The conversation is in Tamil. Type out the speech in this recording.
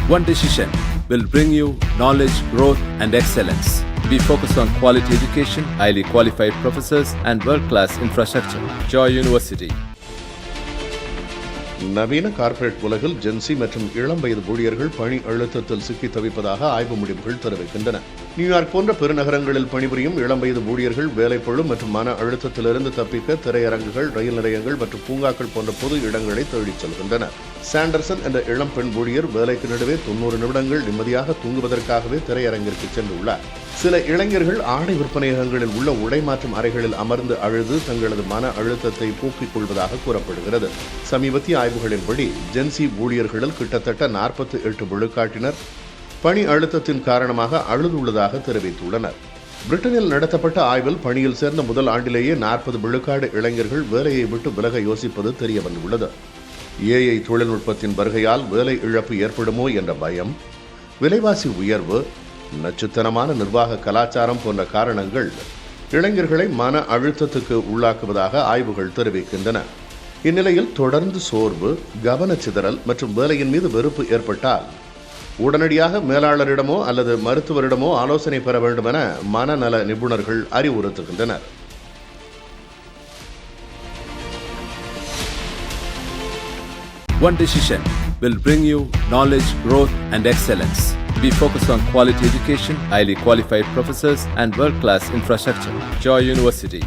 One decision will bring you knowledge, growth, and excellence. We focus on quality education, highly qualified professors, and world-class infrastructure. Joy University. நவீன கார்ப்பரேட் உலகில் ஜென்சி மற்றும் இளம் வயது ஊழியர்கள் பணி அழுத்தத்தில் சிக்கி தவிப்பதாக ஆய்வு முடிவுகள் தெரிவிக்கின்றன. நியூயார்க் போன்ற பெருநகரங்களில் பணிபுரியும் இளம் வயது ஊழியர்கள் வேலைப்பளு மற்றும் மன அழுத்தத்திலிருந்து தப்பிக்க திரையரங்குகள், ரயில் நிலையங்கள் மற்றும் பூங்காக்கள் போன்ற பொது இடங்களை தேடிச் செல்கின்றனர். சாண்டர்சன் என்ற இளம் பெண் ஊழியர் வேலைக்கு நடுவே 90 நிமிடங்கள் நிம்மதியாக தூங்குவதற்காகவே திரையரங்கிற்கு சென்றுள்ளார். சில இளைஞர்கள் ஆடை விற்பனையகங்களில் உள்ள உடை மாற்றும் அறைகளில் அமர்ந்து அழுது தங்களது மன அழுத்தத்தை போக்கிக் கொள்வதாக கூறப்படுகிறது. சமீபத்திய ஆய்வுகளின்படி ஜென்சி ஊழியர்களில் கிட்டத்தட்ட 48 விழுக்காட்டினர் பணி அழுத்தத்தின் காரணமாக அழுதுள்ளதாக தெரிவித்துள்ளனர். பிரிட்டனில் நடத்தப்பட்ட ஆய்வில் பணியில் சேர்ந்த முதல் ஆண்டிலேயே 40 விழுக்காடு இளைஞர்கள் வேலையை விட்டு விலக யோசிப்பது தெரியவந்துள்ளது. AI தொழில்நுட்பத்தின் வருகையால் வேலை இழப்பு ஏற்படுமோ என்ற பயம், விலைவாசி உயர்வு, நச்சுத்தனமான நிர்வாக கலாச்சாரம் போன்ற காரணங்கள் இளைஞர்களை மன அழுத்தத்துக்கு உள்ளாக்குவதாக ஆய்வுகள் தெரிவிக்கின்றன. இந்நிலையில் தொடர்ந்து சோர்வு, கவனச்சிதறல் மற்றும் வேலையின் மீது வெறுப்பு ஏற்பட்டால் உடனடியாக மேலாளரிடமோ அல்லது மருத்துவரிடமோ ஆலோசனை பெற வேண்டும் என மனநல நிபுணர்கள் அறிவுறுத்துகின்றனர். One decision will bring you knowledge, growth, and excellence. We focus on quality education, highly qualified professors, and world-class infrastructure. Joy University.